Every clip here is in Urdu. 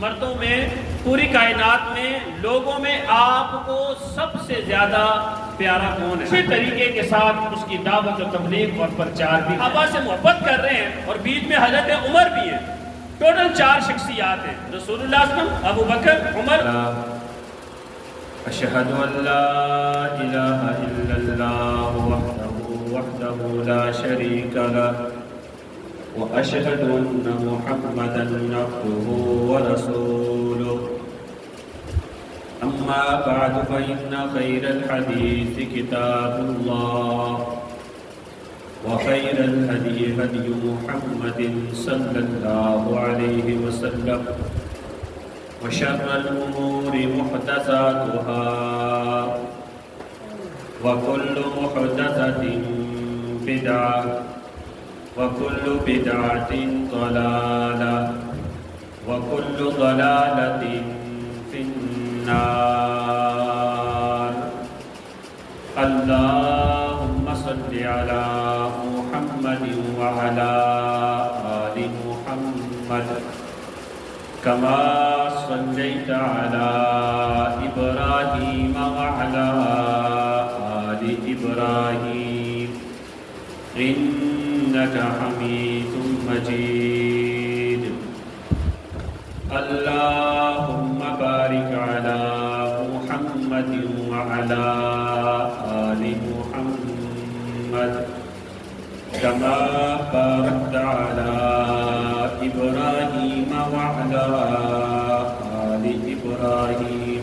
مردوں میں پوری کائنات میں لوگوں میں آپ کو سب سے زیادہ پیارا کون ہے؟ اسی طریقے کے ساتھ اس کی دعوت و تبلیغ اور پرچار بھی صحابہ سے محبت کر رہے ہیں، اور بیچ میں حضرت عمر بھی ہیں۔ ٹوٹل 4 شخصیات ہیں، رسول اللہ صلی اللہ علیہ وسلم، ابو بکر، عمر۔ اشہد ان لا الہ الا اللہ وحدہ لا شریک لہ واشہد ان محمدا عبدہ ورسولہ اما بعد فإن خیر الحدیث کتاب اللہ وخیر الہدی ہدی محمد صلی اللہ علیہ وسلم وشر الأمور محدثاتها وكل محدثة بدعة وكل بدعة ضلالة وكل ضلالة في النار اللهم صل على محمد وعلى آل محمد كما صليت على إبراهيم وعلى آل إبراهيم إنك حميد مجيد اللهم بارك على محمد وعلى آل محمد كما باركت على إبراهيم وعلى آل إبراهيم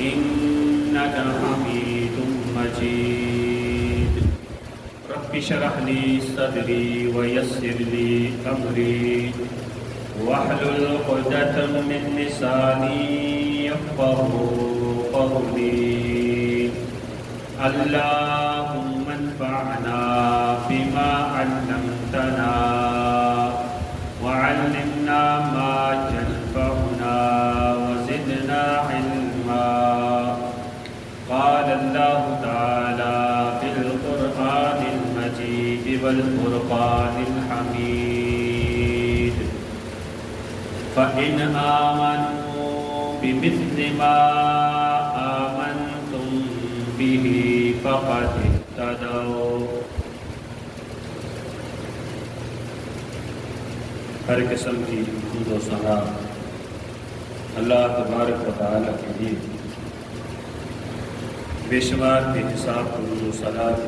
إنك حميد مجيد رب اشرح لي صدري ويسر لي أمري واحلل عقدة من لساني يفقهوا قولي اللهم انفعنا بما علمتنا وعلمنا ما ينفعنا وزدنا علما قال الله تعالى في القرآن المجيد والفرقان الحميد فإن آمنوا بمثل ما آمنتم به فقد اهتدوا۔ ہر قسم کی حمد و ثنا اللہ تبارک و تعالیٰ کے لیے، بے شمار بے حساب درود و سلام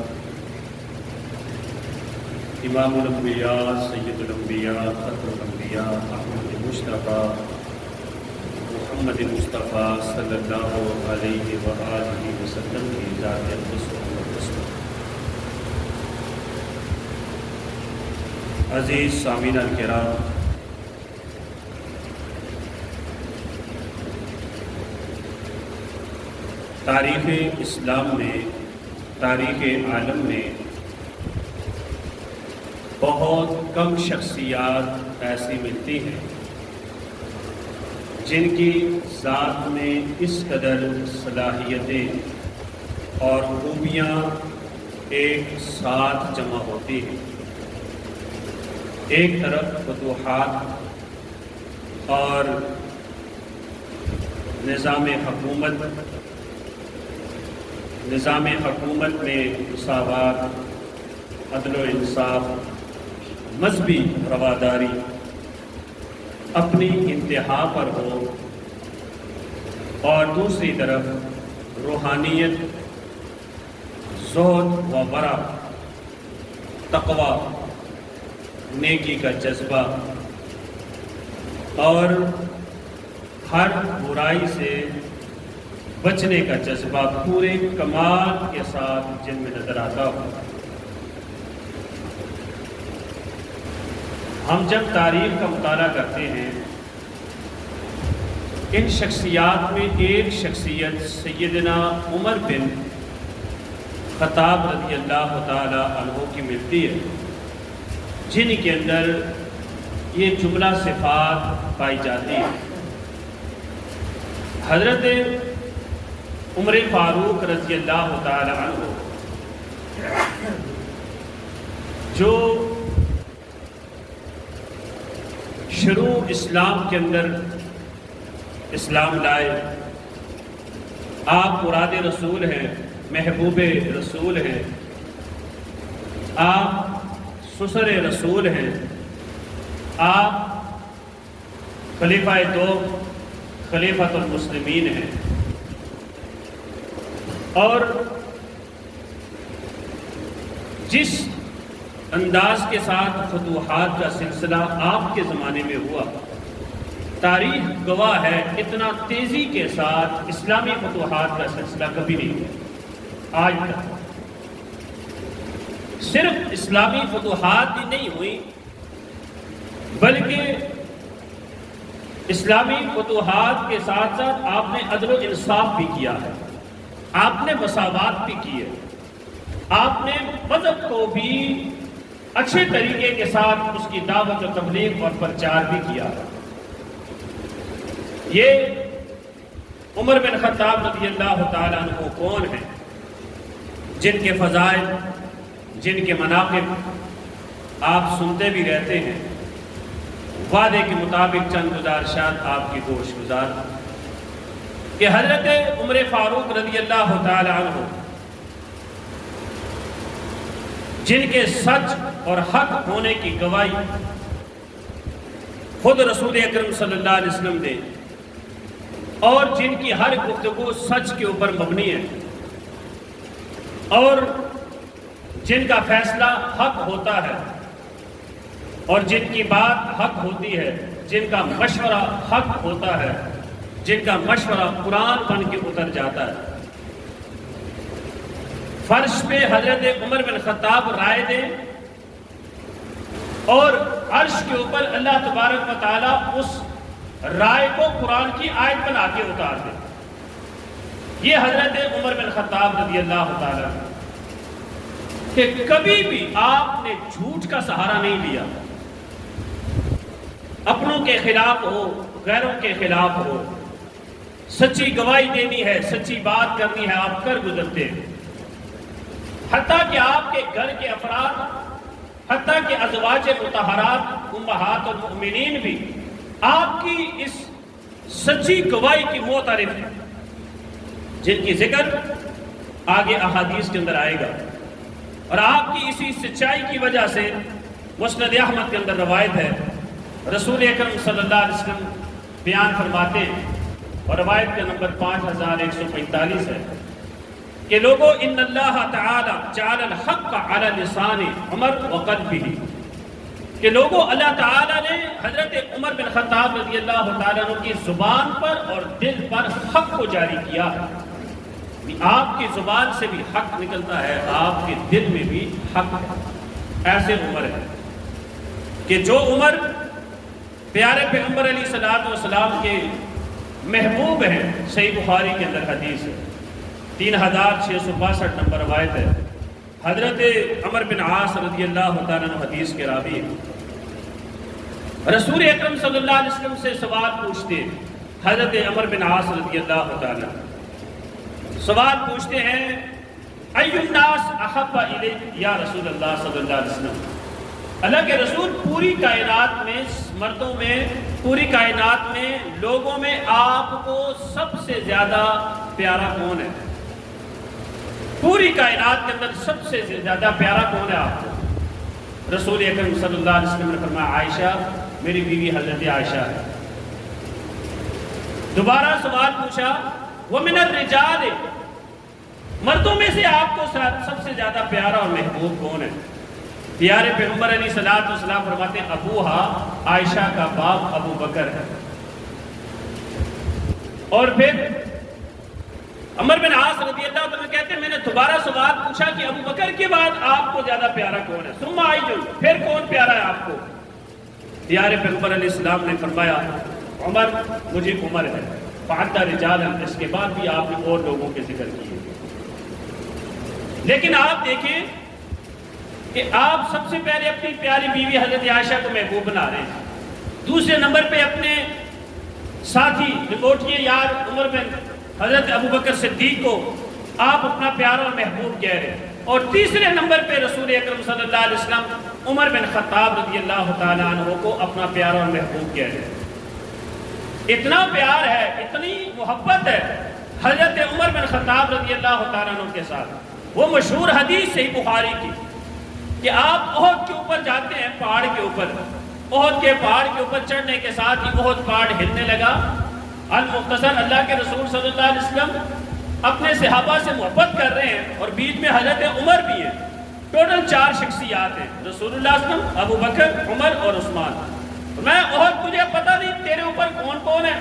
امام الانبیاء سید الانبیاء خاتم الانبیاء احمد مصطفیٰ محمد مصطفیٰ صلی اللہ علیہ وآلہ وسلم کی ذات اقدس و مقدس۔ عزیز سامعین الکرام، تاریخ اسلام میں، تاریخ عالم میں بہت کم شخصیات ایسی ملتی ہیں جن کی ذات میں اس قدر صلاحیتیں اور خوبیاں ایک ساتھ جمع ہوتی ہیں۔ ایک طرف فتوحات اور نظام حکومت میں مساوات، عدل و انصاف، مذہبی رواداری اپنی انتہا پر ہو، اور دوسری طرف روحانیت، زہد و ورع، تقوی، نیکی کا جذبہ اور ہر برائی سے بچنے کا جذبہ پورے کمال کے ساتھ جن میں نظر آتا ہو۔ ہم جب تاریخ کا مطالعہ کرتے ہیں، ان شخصیات میں ایک شخصیت سیدنا عمر بن خطاب رضی اللہ تعالی عنہ کی ملتی ہے، جن کے اندر یہ جملہ صفات پائی جاتی ہے۔ حضرت عمر فاروق رضی اللہ تعالی عنہ جو شروع اسلام کے اندر اسلام لائے، آپ مراد رسول ہیں، محبوب رسول ہیں، آپ سسر رسول ہیں، آپ خلیفہ دو خلیفۃ المسلمین ہیں، اور جس انداز کے ساتھ فتوحات کا سلسلہ آپ کے زمانے میں ہوا، تاریخ گواہ ہے اتنا تیزی کے ساتھ اسلامی فتوحات کا سلسلہ کبھی نہیں ہوا آج تک۔ صرف اسلامی فتوحات ہی نہیں ہوئی، بلکہ اسلامی فتوحات کے ساتھ ساتھ آپ نے عدل و انصاف بھی کیا ہے، آپ نے مساوات بھی کی ہے، آپ نے مذہب کو بھی اچھے طریقے کے ساتھ اس کی دعوت و تبلیغ اور پرچار بھی کیا ہے۔ یہ عمر بن خطاب رضی اللہ تعالیٰ عنہ کون ہیں جن کے فضائل، جن کے مناقب آپ سنتے بھی رہتے ہیں؟ وعدے کے مطابق چند گزارشات آپ کی گوش گزار کہ حضرت عمر فاروق رضی اللہ تعالیٰ عنہ جن کے سچ اور حق ہونے کی گواہی خود رسول اکرم صلی اللہ علیہ وسلم نے، اور جن کی ہر گفتگو سچ کے اوپر مبنی ہے، اور جن کا فیصلہ حق ہوتا ہے، اور جن کی بات حق ہوتی ہے، جن کا مشورہ حق ہوتا ہے، جن کا مشورہ قرآن بن کے اتر جاتا ہے۔ فرش پہ حضرت عمر بن خطاب رائے دیں اور عرش کے اوپر اللہ تبارک و تعالیٰ اس رائے کو قرآن کی آیت بنا کے اتار دے۔ یہ حضرت عمر بن خطاب رضی اللہ تعالیٰ کہ کبھی بھی آپ نے جھوٹ کا سہارا نہیں لیا، اپنوں کے خلاف ہو، غیروں کے خلاف ہو، سچی گواہی دینی ہے، سچی بات کرنی ہے، آپ کر گزرتے ہیں۔ حتیٰ کہ آپ کے گھر کے افراد، حتیٰ کہ ازواج مطہرات امہات المؤمنین بھی آپ کی اس سچی گواہی کی معترف ہیں، جن کی ذکر آگے احادیث کے اندر آئے گا۔ اور آپ کی اسی سچائی کی وجہ سے مسند احمد کے اندر روایت ہے، رسول اکرم صلی اللہ علیہ وسلم بیان فرماتے ہیں، اور روایت کا نمبر 5145 ہے کہ لوگوں ان اللہ تعالی جعل الحق علی لسان عمر وقلبہ، کہ لوگوں اللہ تعالیٰ نے حضرت عمر بن خطاب رضی اللہ تعالیٰ عنہ کی زبان پر اور دل پر حق کو جاری کیا ہے۔ آپ کی زبان سے بھی حق نکلتا ہے، آپ کے دل میں بھی حق ہے۔ ایسے عمر ہے کہ جو عمر پیارے پیغمبر علیہ الصلوۃ والسلام کے محبوب ہیں، صحیح بخاری کے اندر حدیث ہے، 3662 نمبر روایت ہے، حضرت عمر بن عاص رضی اللہ تعالیٰ عنہ حدیث کے راوی ہیں، رسول اکرم صلی اللہ علیہ وسلم سے سوال پوچھتے ہیں، حضرت عمر بن عاص رضی اللہ تعالیٰ سوال پوچھتے ہیں، ای الناس احب الیک یا رسول اللہ صلی اللہ علیہ وسلم، اللہ کے رسول پوری کائنات میں، مردوں میں، پوری کائنات میں، لوگوں میں آپ کو سب سے زیادہ پیارا کون ہے؟ پوری کائنات کے اندر سب سے زیادہ پیارا کون ہے آپ کو؟ رسول اکرم صلی اللہ علیہ وسلم نے فرمایا عائشہ، میری بیوی حضرت عائشہ ہے۔ دوبارہ سوال پوچھا، وَمِنَ الرِّجَالِ، مردوں میں سے آپ کو سب سے زیادہ پیارا اور محبوب کون ہے؟ پیارے پیغمبر علیہ الصلوۃ والسلام فرماتے ہیں ابوہا، عائشہ کا باپ ابو بکر ہے۔ اور پھر عمر بن عاص رضی اللہ عنہ کہتے ہیں میں نے دوبارہ سوال پوچھا کہ ابو بکر کے بعد آپ کو زیادہ پیارا کون ہے؟ ثم علی، پھر کون پیارا ہے آپ کو؟ پیارے پیغمبر علیہ السلام نے فرمایا عمر، مجھے عمر ہے، فعد رجالا، اس کے بعد بھی آپ نے اور لوگوں کے ذکر کیے۔ لیکن آپ دیکھیں کہ آپ سب سے پہلے اپنی پیاری بیوی حضرت عائشہ کو محبوب بنا رہے ہیں، دوسرے نمبر پہ اپنے ساتھی لپوٹیے یار عمر بن حضرت ابو بکر صدیق کو آپ اپنا پیارا اور محبوب کہہ رہے ہیں، اور تیسرے نمبر پہ رسول اکرم صلی اللہ علیہ وسلم عمر بن خطاب رضی اللہ تعالیٰ عنہ کو اپنا پیارا اور محبوب کہہ رہے ہیں۔ اتنا پیار ہے، اتنی محبت ہے حضرت عمر بن خطاب رضی اللہ تعالیٰ عنہ کے ساتھ۔ وہ مشہور حدیث صحیح بخاری کی کہ آپ احد کے اوپر جاتے ہیں، پہاڑ کے اوپر، احد کے پہاڑ کے اوپر چڑھنے کے ساتھ ہی احد پہاڑ ہلنے لگا۔ المختصر اللہ کے رسول صلی اللہ علیہ وسلم اپنے صحابہ سے محبت کر رہے ہیں اور بیچ میں حضرت عمر بھی ہیں۔ ٹوٹل 4 شخصیات ہیں، رسول اللہ صلی اللہ علیہ وسلم، ابو بکر، عمر اور عثمان۔ میں احد تجھے پتہ نہیں تیرے اوپر کون کون ہے؟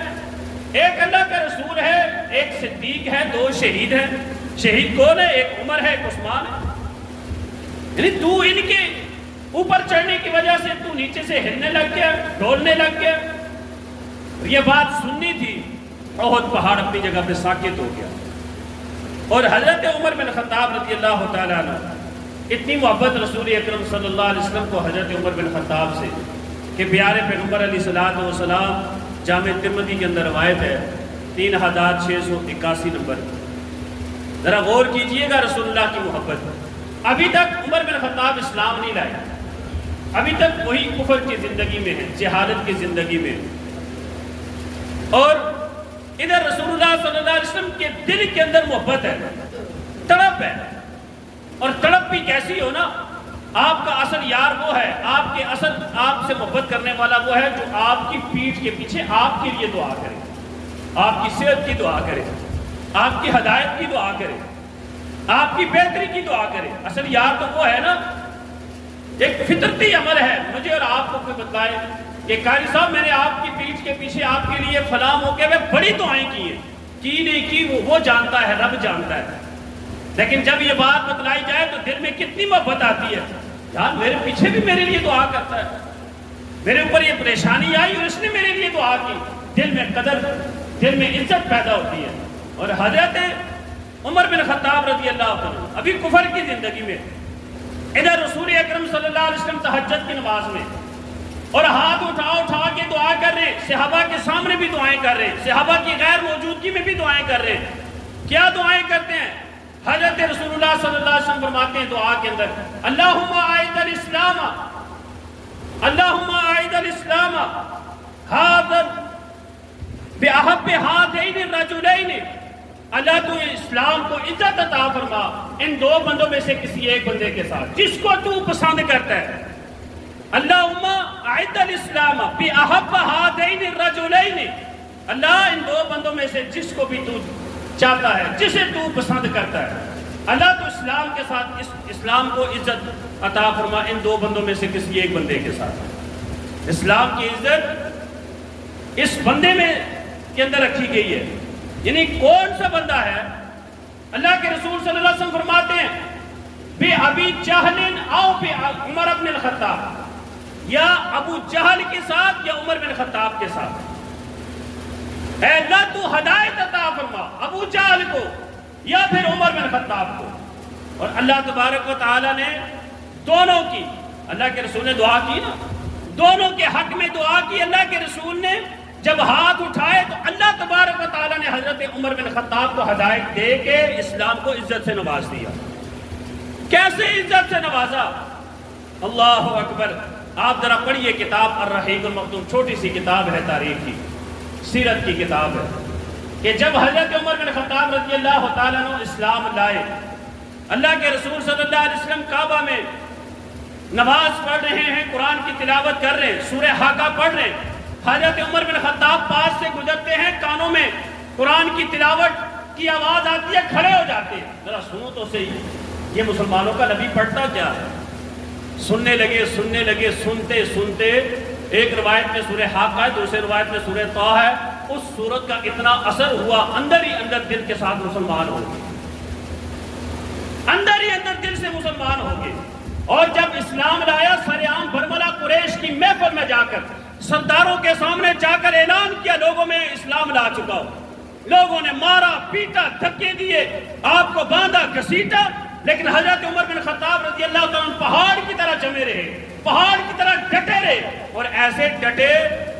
ایک اللہ کا رسول ہے، ایک صدیق ہے، 2 شہید ہیں۔ شہید کون ہے؟ ایک عمر ہے، ایک عثمان ہے۔ یعنی تو ان کے اوپر چڑھنے کی وجہ سے تو نیچے سے ہلنے لگ گیا، ڈولنے لگ گیا۔ یہ بات سننی تھی، احد پہاڑ اپنی جگہ پہ ساکت ہو گیا۔ اور حضرت عمر بن خطاب رضی اللہ تعالیٰ عنہ، اتنی محبت رسول اکرم صلی اللہ علیہ وسلم کو حضرت عمر بن خطاب سے کہ پیارے پیغمبر علیہ السلام، جامع ترمذی کے اندر روایت ہے 3681 نمبر۔ ذرا غور کیجئے گا رسول اللہ کی محبت۔ ابھی تک عمر بن خطاب اسلام نہیں لائے، ابھی تک وہی کفر کی زندگی میں ہے، جہالت کی زندگی میں۔ اور ادھر رسول اللہ صلی اللہ علیہ وسلم کے دل کے اندر محبت ہے، تڑپ ہے۔ اور تڑپ بھی کیسی ہو نا، آپ کا اصل یار وہ ہے، آپ کے اصل آپ سے محبت کرنے والا وہ ہے جو آپ کی پیٹھ کے پیچھے آپ کے لیے دعا کرے، آپ کی صحت کی دعا کرے، آپ کی ہدایت کی دعا کرے، آپ کی بہتری کی دعا کرے۔ اصل یار تو وہ ہے نا۔ ایک فطرتی عمل ہے، مجھے اور آپ کو کوئی بتائے کہ قاری صاحب میں نے آپ کی پیٹھ کے پیچھے آپ کے لیے فلاں موقع میں بڑی دعائیں کی ہیں، کی نہیں کی وہ جانتا ہے، رب جانتا ہے۔ لیکن جب یہ بات بتلائی جائے تو دل میں کتنی محبت آتی ہے، یار میرے پیچھے بھی میرے لیے دعا کرتا ہے، میرے اوپر یہ پریشانی آئی اور اس نے میرے لیے دعا کی۔ دل میں قدر، دل میں عزت پیدا ہوتی ہے۔ اور حضرت عمر بن خطاب رضی اللہ عنہ ابھی کفر کی زندگی میں، ادھر رسول اکرم صلی اللہ علیہ وسلم تہجد کی نماز میں، اور ہاتھ اٹھا کے دعا کر رہے ہیں، صحابہ کے سامنے بھی دعائیں کر رہے ہیں، صحابہ کی غیر موجودگی میں بھی دعائیں کر رہے ہیں۔ کیا دعائیں کرتے ہیں؟ حضرت رسول اللہ صلی اللہ علیہ وسلم فرماتے ہیں دعا کے اندر، اللہم اعز الاسلام، اللہم اعز الاسلام حاضر بأحب ہاتین الرجلین، اللہ تو اسلام کو عزت عطا فرما ان 2 بندوں میں سے کسی ایک بندے کے ساتھ جس کو تو پسند کرتا ہے۔ اللہم اعز الاسلام بأحب ہاتین الرجلین، اللہ ان 2 بندوں میں سے جس کو بھی تو چاہتا ہے، جسے تو پسند کرتا ہے، اللہ تو اسلام کے ساتھ اسلام کو عزت عطا فرما ان 2 بندوں میں سے کسی ایک بندے کے ساتھ۔ اسلام کی عزت اس بندے میں کے اندر رکھی گئی ہے۔ یعنی کون سا بندہ ہے؟ اللہ کے رسول صلی اللہ علیہ وسلم فرماتے ہیں بے ابی جہل او بے عمر بن الخطاب، یا ابو جہل کے ساتھ یا عمر بن خطاب کے ساتھ۔ اے اللہ تو ہدایت عطا فرما ابو جہل کو یا پھر عمر بن خطاب کو۔ اور اللہ تبارک و تعالی نے دونوں کی، اللہ کے رسول نے دعا کی نا، دونوں کے حق میں دعا کی۔ اللہ کے رسول نے جب ہاتھ اٹھائے تو اللہ تبارک و تعالی نے حضرت عمر بن خطاب کو ہدایت دے کے اسلام کو عزت سے نواز دیا۔ کیسے عزت سے نوازا؟ اللہ اکبر۔ آپ ذرا پڑھیے کتاب الرحیق المختوم، چھوٹی سی کتاب ہے، تاریخ کی، سیرت کی کتاب ہے، کہ جب حضرت عمر بن خطاب رضی اللہ تعالیٰ عنہ اسلام لائے، اللہ کے رسول صلی اللہ علیہ وسلم کعبہ میں نماز پڑھ رہے ہیں، قرآن کی تلاوت کر رہے ہیں، سورہ حاقہ پڑھ رہے ہیں، حضرت عمر بن خطاب پاس سے گزرتے ہیں، کانوں میں قرآن کی تلاوت کی آواز آتی ہے، کھڑے ہو جاتے ہیں، ذرا سنو تو صحیح یہ مسلمانوں کا نبی پڑھتا کیا ہے۔ سننے لگے، سنتے سنتے ایک روایت میں سورہ حاقہ ہے، دوسری روایت میں سورہ طٰ ہے، اس سورت کا اتنا اثر ہوا، اندر ہی اندر دل کے ساتھ مسلمان ہو گئے، اندر ہی اندر دل سے مسلمان ہو گئے۔ اور جب اسلام لایا، سرعام برملا قریش کی محفل میں جا کر، سرداروں کے سامنے جا کر اعلان کیا، لوگوں میں اسلام لا چکا ہوں۔ لوگوں نے مارا، پیٹا، دھکے دیے، آپ کو باندھا، گھسیٹا، لیکن حضرت عمر بن خطاب رضی اللہ تعالیٰ پہاڑ کی طرح جمے رہے، پہاڑ کی طرح ڈٹے رہے، اور ایسے ڈٹے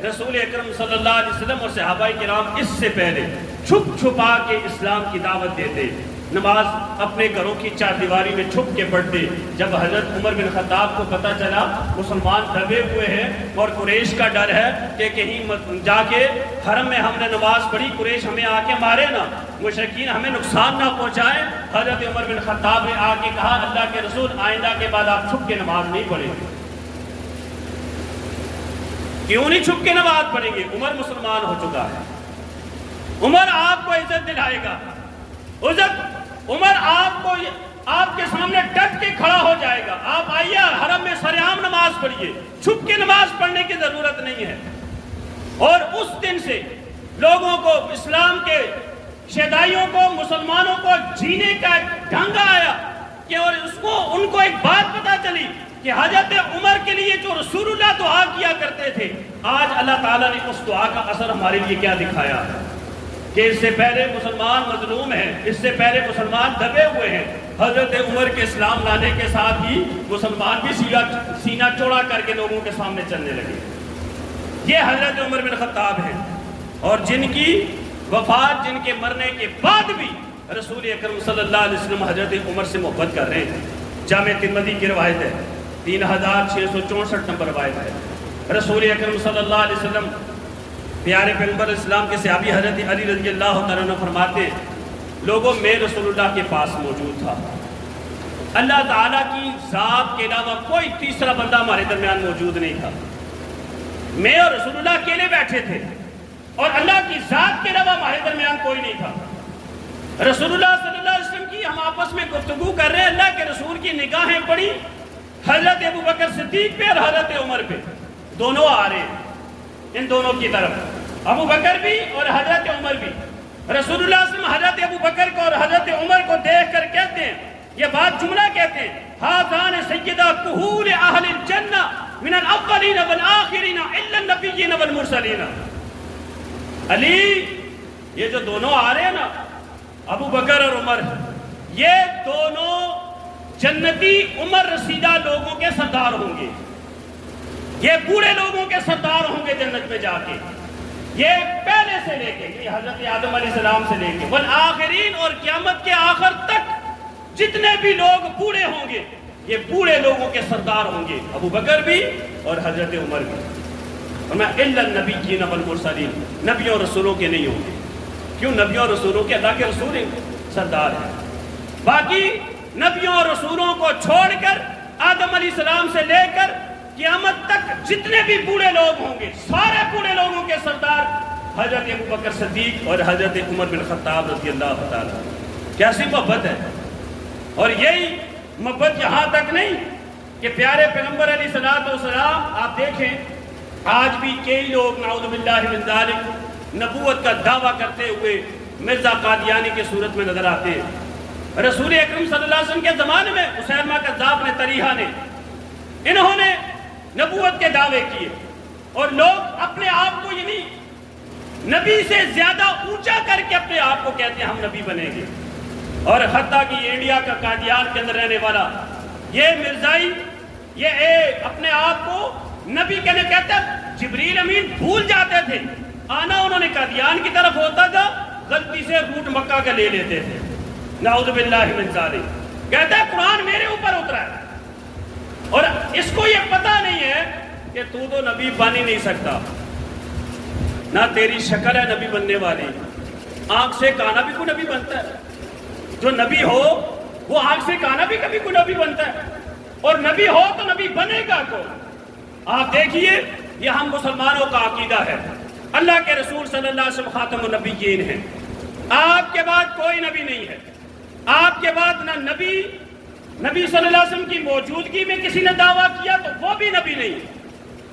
رسول اکرم صلی اللہ علیہ وسلم اور صحابہ کرام اس سے پہلے چھپ چھپا کے اسلام کی دعوت دیتے، نماز اپنے گھروں کی چار دیواری میں چھپ کے پڑھتے. جب حضرت عمر بن خطاب کو پتہ چلا مسلمان دبے ہوئے ہیں اور قریش کا ڈر ہے کہ کہیں جا کے حرم میں ہم نے نماز پڑھی قریش ہمیں آ کے مارے نا، مشرکین ہمیں نقصان نہ پہنچائیں، حضرت عمر بن خطاب نے آ کے کہا اللہ کے رسول آئندہ کے بعد آپ چھپ کے نماز نہیں پڑھیں گے. کیوں نہیں چھپ کے نماز پڑھیں گے؟ عمر مسلمان ہو چکا ہے، عمر آپ کو عزت دلائے گا. عمر آپ کے سامنے ڈٹ کے کھڑا ہو جائے گا. آپ آئیے حرم میں سرعام نماز پڑھیے، چھپ کے نماز پڑھنے کی ضرورت نہیں ہے. اور اس دن سے لوگوں کو، اسلام کے شیدائیوں کو، مسلمانوں کو جینے کا ایک ڈھنگ آیا کہ اور ان کو ایک بات پتہ چلی کہ حضرت عمر کے لیے جو رسول اللہ دعا کیا کرتے تھے، آج اللہ تعالیٰ نے اس دعا کا اثر ہمارے لیے کیا دکھایا ہے کہ اس سے پہلے مسلمان مظلوم ہیں، اس سے پہلے مسلمان دبے ہوئے ہیں. حضرت عمر کے اسلام لانے کے ساتھ ہی مسلمان بھی سینہ چوڑا کر کے لوگوں کے سامنے چلنے لگے. یہ حضرت عمر بن خطاب ہیں، اور جن کی وفات، جن کے مرنے کے بعد بھی رسول اکرم صلی اللہ علیہ وسلم حضرت عمر سے محبت کر رہے ہیں. جامع ترمذی کی روایت ہے، 3664 نمبر روایت ہے. رسول اکرم صلی اللہ علیہ وسلم پیارے پیغمبر اسلام کے صحابی حضرت علی رضی اللہ تعالیٰ عنہ فرماتے ہیں لوگوں میں رسول اللہ کے پاس موجود تھا، اللہ تعالیٰ کی ذات کے علاوہ کوئی تیسرا بندہ ہمارے درمیان موجود نہیں تھا. میں اور رسول اللہ اکیلے بیٹھے تھے اور اللہ کی ذات کے علاوہ ہمارے درمیان کوئی نہیں تھا. رسول اللہ صلی اللہ علیہ وسلم کی ہم آپس میں گفتگو کر رہے ہیں، اللہ کے رسول کی نگاہیں پڑی حضرت ابو بکر صدیق پہ اور حضرت عمر پہ. دونوں آ رہے ہیں ان دونوں کی طرف، ابو بکر بھی اور حضرت عمر بھی. رسول اللہ صلی اللہ علیہ وسلم حضرت ابو بکر کو اور حضرت عمر کو دیکھ کر کہتے ہیں، یہ بات جملہ کہتے ہیں، ہاتان سیدہ کہول اہل الجنہ من الاولین والآخرین الا النبیین والمرسلین. علی یہ جو دونوں آ رہے ہیں نا، ابو بکر اور عمر، یہ دونوں جنتی عمر رسیدہ لوگوں کے سردار ہوں گے، یہ بوڑھے لوگوں کے سردار ہوں گے جنت میں جا کے. یہ پہلے سے لے کے، یہ حضرت آدم علیہ السلام سے لے کے والآخرین، اور قیامت کے آخر تک جتنے بھی لوگ بوڑھے ہوں گے یہ بوڑھے لوگوں کے سردار ہوں گے، ابو بکر بھی اور حضرت عمر بھی. اور میں الا النبیین والمرسلین، نبیوں اور رسولوں کے نہیں ہوں گے. کیوں؟ نبیوں اور رسولوں کے اللہ کے رسول ہیں، سردار ہیں. باقی نبیوں اور رسولوں کو چھوڑ کر آدم علیہ السلام سے لے کر قیامت تک جتنے بھی بوڑھے لوگ ہوں گے، سارے بوڑھے لوگوں کے سردار حضرت ابو بکر صدیق اور حضرت عمر بن خطاب رضی اللہ تعالیٰ. کیسی محبت ہے! اور یہی محبت یہاں تک نہیں کہ پیارے پیغمبر علیہ السلام، آپ دیکھیں آج بھی کئی لوگ نعوذ باللہ من ذالک نبوت کا دعویٰ کرتے ہوئے مرزا قادیانی کی صورت میں نظر آتے ہیں. رسول اکرم صلی اللہ علیہ وسلم کے زمانے میں اسیلمہ کذاب نے، طریحہ نے، انہوں نے نبوت کے دعوے کیے، اور لوگ اپنے آپ کو یعنی نبی سے زیادہ اونچا کر کے اپنے آپ کو کہتے ہیں ہم نبی بنیں گے. اور حتیٰ کہ انڈیا کا قادیان کے اندر رہنے والا یہ مرزائی، یہ اپنے آپ کو نبی کہنے کہتا ہے، جبریل امین بھول جاتے تھے، آنا انہوں نے قادیان کی طرف ہوتا تھا، غلطی سے روٹ مکہ کا لے لیتے تھے. نعوذ باللہ من ذالک. کہتا ہے قرآن میرے اوپر اترا ہے، اور اس کو یہ پتہ نہیں ہے کہ تو نبی بن ہی نہیں سکتا، نہ تیری شکل ہے نبی بننے والی. آنکھ سے کانا بھی کوئی نبی بنتا ہے، جو نبی ہو وہ آنکھ سے کانا بھی کبھی کوئی نبی بنتا ہے، اور نبی ہو تو نبی بنے گا کون؟ آپ دیکھیے یہ ہم مسلمانوں کا عقیدہ ہے. اللہ کے رسول صلی اللہ علیہ وسلم خاتم النبیین ہیں، آپ کے بعد کوئی نبی نہیں ہے. آپ کے بعد نہ نبی صلی اللہ علیہ وسلم کی موجودگی میں کسی نے دعویٰ کیا تو وہ بھی نبی نہیں.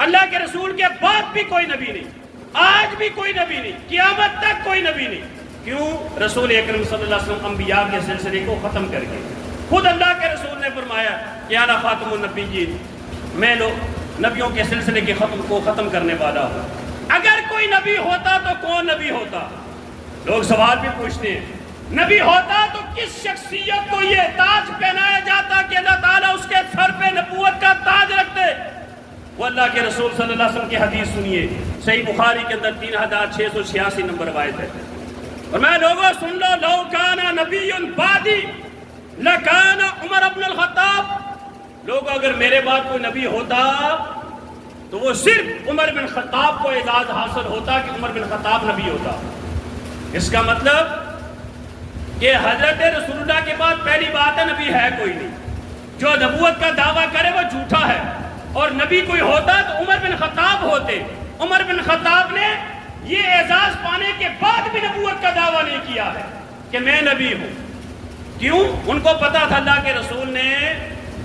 اللہ کے رسول کے بعد بھی کوئی نبی نہیں، آج بھی کوئی نبی نہیں، قیامت تک کوئی نبی نہیں. کیوں؟ رسول اکرم صلی اللہ علیہ وسلم انبیاء کے سلسلے کو ختم کر کے، خود اللہ کے رسول نے فرمایا کہ انا خاتم النبیین، میں نبیوں کے سلسلے کے کو ختم کرنے والا ہوں. اگر کوئی نبی ہوتا تو کون نبی ہوتا؟ لوگ سوال بھی پوچھتے ہیں، نبی ہوتا تو کس شخصیت کو یہ تاج پہنایا جاتا کہ اللہ تعالیٰ اس کے سر پہ نبوت کا تاج رکھتے؟ وہ اللہ کے رسول صلی اللہ علیہ وسلم کی حدیث سنیے، صحیح بخاری کے اندر 3686 نمبر روایت ہے اور میں لوگوں سن لو، لو کانا نبی بعدی لکان عمر ابن الخطاب، لوگوں اگر میرے بعد کوئی نبی ہوتا تو وہ صرف عمر بن خطاب کو اعزاز حاصل ہوتا کہ عمر بن خطاب نبی ہوتا۔ اس کا مطلب کہ حضرت رسول اللہ کے بعد پہلی بات ہے نبی ہے کوئی نہیں، جو نبوت کا دعویٰ کرے وہ جھوٹا ہے، اور نبی کوئی ہوتا تو عمر بن خطاب ہوتے۔ عمر بن خطاب نے یہ اعزاز پانے کے بعد بھی نبوت کا دعویٰ نہیں کیا ہے کہ میں نبی ہوں۔ کیوں؟ ان کو پتا تھا اللہ کے رسول نے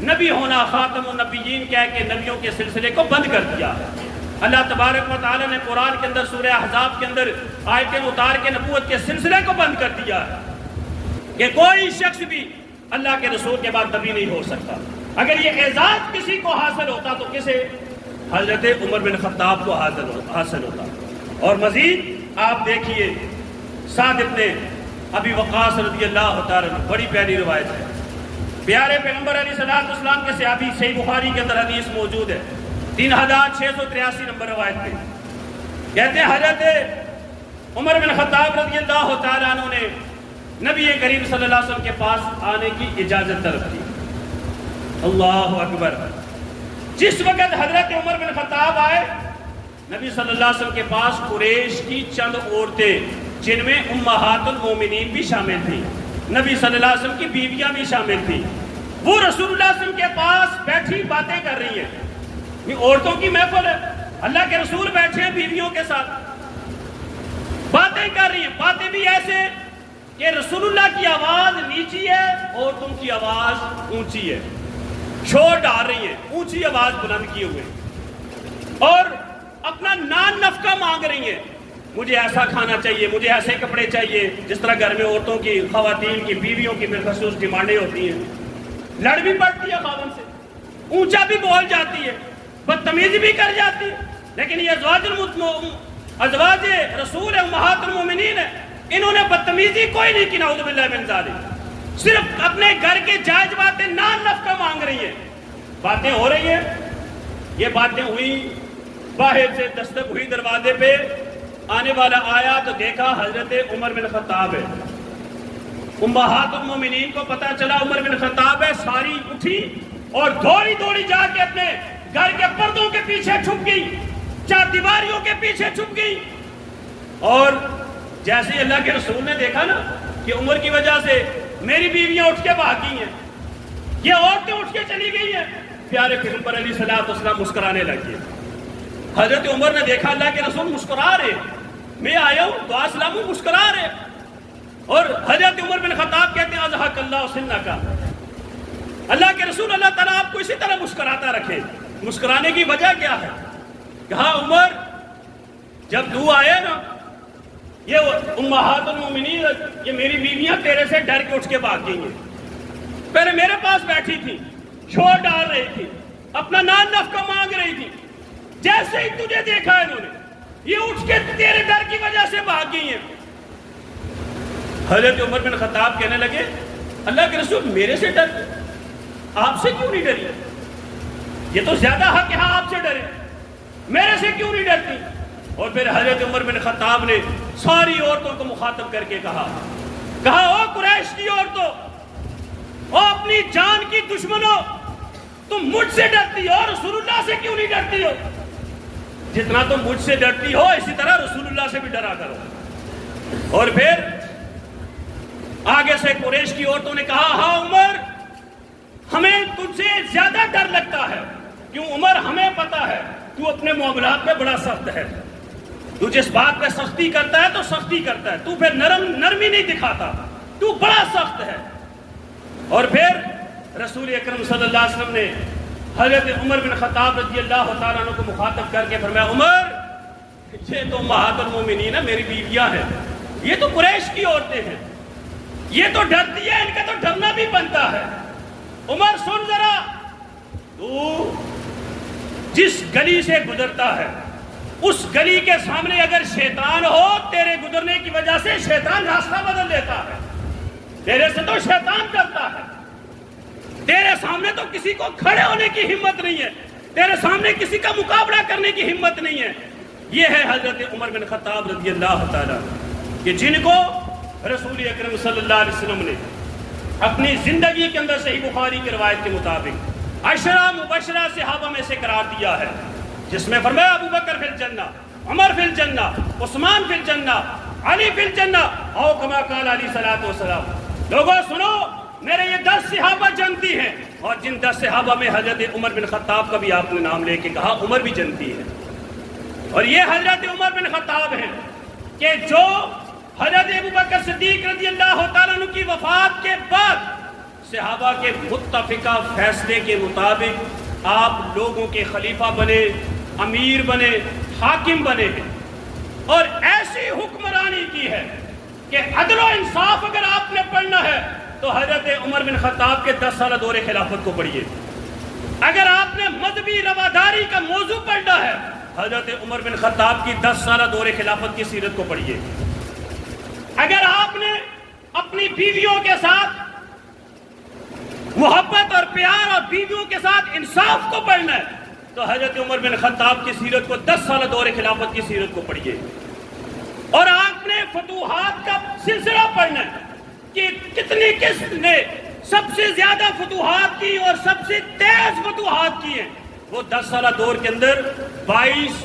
نبی ہونا، خاتم النبیین کہہ کے نبیوں کے سلسلے کو بند کر دیا ہے۔ اللہ تبارک و تعالی نے قرآن کے اندر سورہ احزاب کے اندر آیتیں اتار کے نبوت کے سلسلے کو بند کر دیا ہے کہ کوئی شخص بھی اللہ کے رسول کے بعد نبی نہیں ہو سکتا۔ اگر یہ اعزاز کسی کو حاصل ہوتا تو کسے؟ حضرت عمر بن خطاب کو حاصل ہوتا۔ اور مزید آپ دیکھیے سعد ابن ابی وقاص رضی اللہ تعالیٰ عنہ، بڑی پیاری روایت ہے، پیارے پیغمبر علیہ السلام کے صحابی، صحیح بخاری کے اندر حدیث موجود ہے 3683 نمبر روایت میں کہتے ہیں حضرت عمر بن خطاب رضی اللہ تعالیٰ عنہ نے نبی کریم صلی اللہ علیہ وسلم کے پاس آنے کی اجازت طلب کی۔ اللہ اکبر! جس وقت حضرت عمر بن خطاب آئے نبی صلی اللہ علیہ وسلم کے پاس، قریش کی چند عورتیں جن میں امہات المومنین بھی شامل تھیں، نبی صلی اللہ علیہ وسلم کی بیویاں بھی شامل تھیں، وہ رسول اللہ صلی اللہ علیہ وسلم کے پاس بیٹھی باتیں کر رہی ہیں۔ یہ عورتوں کی محفل ہے، اللہ کے رسول بیٹھے ہیں بیویوں کے ساتھ باتیں کر رہی ہیں، باتیں بھی ایسے کہ رسول اللہ کی آواز نیچی ہے، عورتوں کی آواز اونچی ہے، شور ڈال رہی ہیں، اونچی آواز بلند کیے ہوئے، اور اپنا نان نفقہ مانگ رہی ہیں، مجھے ایسا کھانا چاہیے، مجھے ایسے کپڑے چاہیے، جس طرح گھر میں عورتوں کی، خواتین کی، بیویوں کی بالخصوص ڈیمانڈیں ہوتی ہیں۔ لڑ بھی پڑتی ہے خاوند سے، اونچا بھی بول جاتی ہے، بدتمیزی بھی کر جاتی ہے، لیکن یہ ازواج رسول امہات المومنین ہیں، انہوں نے بدتمیزی کوئی نہیں کی، نعوذ باللہ من ذالک، صرف اپنے گھر کے جائز باتیں، نان نفقہ مانگ رہی ہیں، باتیں ہو رہی ہیں۔ یہ باتیں ہوئی، باہر سے دستک ہوئی دروازے پہ، آنے والا آیا تو دیکھا حضرت عمر بن خطاب ہے۔ امہات المومنین کو پتا چلا عمر بن خطاب ہے، ساری اٹھی اور دوڑی دوڑی جا کے اپنے گھر کے پردوں کے پیچھے چھپ گئی، چار دیواریوں کے پیچھے چھپ گئی، اور جیسے اللہ کے رسول نے دیکھا نا کہ عمر کی وجہ سے میری بیویاں اٹھ کے بھاگ گئی ہیں، یہ عورتیں اٹھ کے چلی گئی ہیں، پیارے پیغمبر علیہ السلام مسکرانے لگے۔ حضرت عمر نے دیکھا اللہ کے رسول مسکرا رہے، میں آیا ہوں دعا سلام ہوں، مسکرا رہے، اور حضرت عمر بن خطاب کہتے ہیں اضحک اللہ سنک، اللہ کے رسول اللہ تعالیٰ آپ کو اسی طرح مسکراتا رکھے۔ مسکرانے کی وجہ کیا ہے؟ کہا عمر جب تو آئے نا، یہ امہات المومنین، یہ میری بیویاں تیرے سے ڈر کے اٹھ کے بھاگ گئی ہیں، پہلے میرے پاس بیٹھی تھی، شور ڈال رہی تھی، اپنا نان نفقہ مانگ رہی تھی، جیسے ہی تجھے دیکھا انہوں نے یہ اٹھ کے تیرے ڈر کی وجہ سے بھاگ گئی ہیں۔ حضرت عمر بن خطاب کہنے لگے اللہ کے رسول میرے سے ڈر، آپ سے کیوں نہیں ڈری؟ یہ تو زیادہ حق ہے آپ سے ڈرے، میرے سے کیوں نہیں ڈرتی؟ اور پھر حضرت عمر بن خطاب نے ساری عورتوں کو مخاطب کر کے کہا او قریش کی عورتوں، او اپنی جان کی دشمنوں، تم مجھ سے ڈرتی ہو، رسول اللہ سے کیوں نہیں ڈرتی ہو؟ جتنا تم مجھ سے ڈرتی ہو اسی طرح رسول اللہ سے بھی ڈرا کرو۔ اور پھر آگے سے قریش کی عورتوں نے کہا ہاں عمر، ہمیں تجھ سے زیادہ ڈر لگتا ہے، کیوں عمر ہمیں پتا ہے تو اپنے معاملات میں بڑا سخت ہے، تو جس بات پہ سختی کرتا ہے تو سختی کرتا ہے، تو پھر نرمی نہیں دکھاتا، تو بڑا سخت ہے۔ اور پھر رسول اکرم صلی اللہ علیہ وسلم نے حضرت عمر بن خطاب رضی اللہ تعالیٰ عنہ کو مخاطب کر کے فرمایا عمر یہ تو امہات المومنین ہے، میری بیویاں ہیں، یہ تو قریش کی عورتیں ہیں، یہ تو ڈرتی ہے، ان کا تو ڈرنا بھی بنتا ہے۔ عمر سن ذرا، تو جس گلی سے گزرتا ہے اس گلی کے سامنے اگر شیطان ہو، تیرے گزرنے کی وجہ سے شیطان راستہ بدل دیتا ہے، تیرے سے تو شیطان ڈرتا ہے، تیرے سامنے تو کسی کو کھڑے ہونے کی ہمت نہیں ہے، تیرے سامنے کسی کا مقابلہ کرنے کی ہمت نہیں ہے۔ یہ ہے حضرت عمر بن خطاب رضی اللہ تعالیٰ کہ جن کو رسول اکرم صلی اللہ علیہ وسلم نے اپنی زندگی کے اندر صحیح بخاری کی روایت کے مطابق 10 مبشرہ صحابہ میں سے قرار دیا ہے، جس میں فرمایا ابو بکر فی الجنہ، عمر فی الجنہ، عثمان فی الجنہ، علی فی الجنہ، او کما قال علیہ الصلوۃ والسلام۔ لوگوں سنو، میرے یہ 10 صحابہ جنتی ہیں، اور جن 10 صحابہ میں حضرت عمر بن خطاب کا بھی آپ نے نام لے کے کہا عمر بھی جنتی ہے، اور یہ حضرت عمر بن خطاب ہیں کہ جو حضرت ابو بکر صدیق رضی اللہ تعالیٰ عنہ کی وفات کے بعد صحابہ کے متفقہ فیصلے کے مطابق آپ لوگوں کے خلیفہ بنے، امیر بنے، حاکم بنے ہیں، اور ایسی حکمرانی کی ہے کہ عدل و انصاف اگر آپ نے پڑھنا ہے تو حضرت عمر بن خطاب کے 10 سالہ دور خلافت کو پڑھیے۔ اگر آپ نے مذہبی رواداری کا موضوع پڑھنا ہے حضرت عمر بن خطاب کی 10 سالہ دور خلافت کی سیرت کو پڑھیے۔ اگر آپ نے اپنی بیویوں کے ساتھ محبت اور پیار اور بیویوں کے ساتھ انصاف کو پڑھنا ہے تو حضرت عمر بن خطاب کی سیرت کو 10 سالہ دور خلافت کی سیرت کو پڑھیے۔ اور آپ نے فتوحات کا سلسلہ پڑھنا ہے کہ کتنی کس نے سب سے زیادہ فتوحات کی اور سب سے تیز فتوحات کی ہیں، وہ 10 سالہ دور کے اندر 22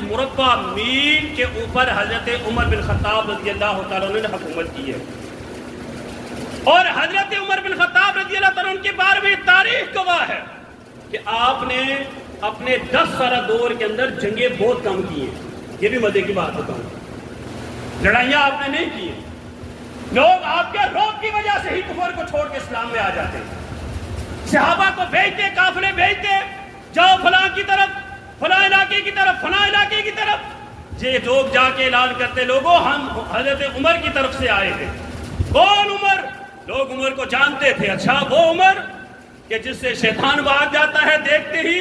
مربع میل کے اوپر حضرت عمر بن خطاب رضی اللہ تعالیٰ عنہ نے حکومت کی ہے۔ اور حضرت عمر بن خطاب رضی اللہ تعالیٰ عنہ کے بارے میں تاریخ گواہ ہے کہ آپ نے اپنے 10 سالہ دور کے اندر جنگیں بہت کم کی ہیں۔ یہ بھی مزے کی بات بتاؤں، لڑائیاں آپ نے نہیں کی ہیں، لوگ آپ کے روب کی وجہ سے ہی کفر کو چھوڑ کے اسلام میں آ جاتے ہیں۔ صحابہ کو بھیجتے، قافلے بھیجتے، جاؤ فلاں کی طرف، فلاں علاقے کی طرف، فلاں علاقے کی طرف، یہ لوگ جا کے اعلان کرتے لوگوں ہم حضرت عمر کی طرف سے آئے ہیں۔ کون عمر؟ لوگ عمر کو جانتے تھے، اچھا وہ عمر کہ جس سے شیطان بھاگ جاتا ہے، دیکھتے ہی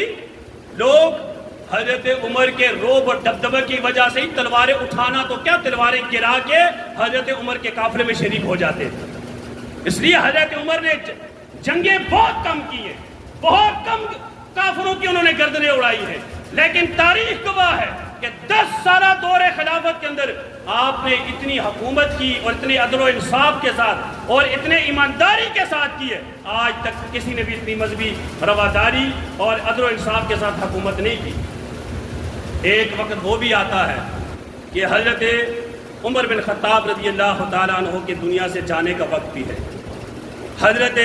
لوگ حضرت عمر کے روب اور دبدبہ کی وجہ سے ہی تلواریں اٹھانا تو کیا تلواریں گرا کے حضرت عمر کے قافلے میں شریک ہو جاتے تھے۔ اس لیے حضرت عمر نے جنگیں بہت کم کی ہیں، بہت کم کافروں کی انہوں نے گردنیں اڑائی ہیں، لیکن تاریخ گواہ ہے کہ 10 سالہ دور خلافت کے اندر آپ نے اتنی حکومت کی اور اتنے عدل و انصاف کے ساتھ اور اتنے ایمانداری کے ساتھ کی ہے، آج تک کسی نے بھی اتنی مذہبی رواداری اور عدل و انصاف کے ساتھ حکومت نہیں کی۔ ایک وقت وہ بھی آتا ہے کہ حضرت عمر بن خطاب رضی اللہ تعالیٰ عنہ کے دنیا سے جانے کا وقت بھی ہے۔ حضرت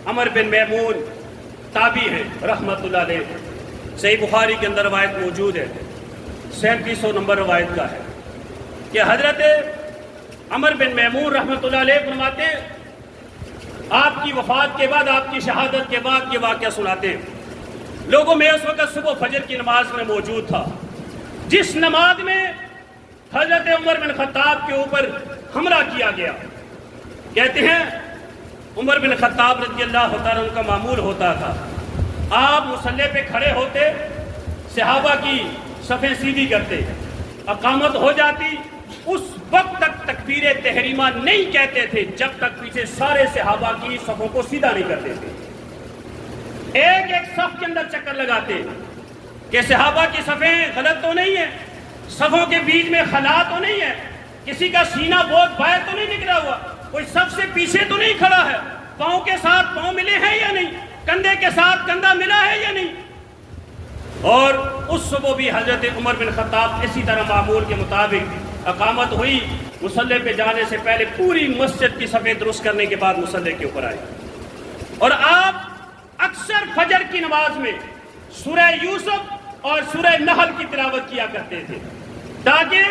عمر بن میمون تابعی ہیں رحمۃ اللہ علیہ، صحیح بخاری کے اندر روایت موجود ہے، 3700 نمبر روایت کا ہے کہ حضرت عمر بن میمون رحمۃ اللہ علیہ فرماتے آپ کی وفات کے بعد، آپ کی شہادت کے بعد یہ واقعہ سناتے ہیں۔ لوگوں میں اس وقت صبح فجر کی نماز میں موجود تھا، جس نماز میں حضرت عمر بن خطاب کے اوپر حملہ کیا گیا۔ کہتے ہیں عمر بن خطاب رضی اللہ تعالیٰ عنہ کا معمول ہوتا تھا، آپ مصلی پہ کھڑے ہوتے، صحابہ کی صفیں سیدھی کرتے، اقامت ہو جاتی، اس وقت تک تکبیر تحریمہ نہیں کہتے تھے جب تک پیچھے سارے صحابہ کی صفوں کو سیدھا نہیں کرتے تھے۔ ایک ایک صف کے اندر چکر لگاتے کہ صحابہ کی صفیں غلط تو نہیں ہیں، صفوں کے بیچ میں خلا تو نہیں ہے، کسی کا سینہ بہت باہر تو نہیں نکلا ہوا، کوئی سب سے پیچھے تو نہیں کھڑا ہے، پاؤں کے ساتھ پاؤں ملے ہیں یا نہیں، کندھے کے ساتھ کندھا ملا ہے یا نہیں۔ اور اس صبح بھی حضرت عمر بن خطاب اسی طرح معمول کے مطابق اقامت ہوئی، مصلی پہ جانے سے پہلے پوری مسجد کی صفیں درست کرنے کے بعد مصلی کے اوپر آئے، اور آپ اکثر فجر کی نماز میں سورہ یوسف اور سورہ نحل کی تلاوت کیا کرتے تھے تاکہ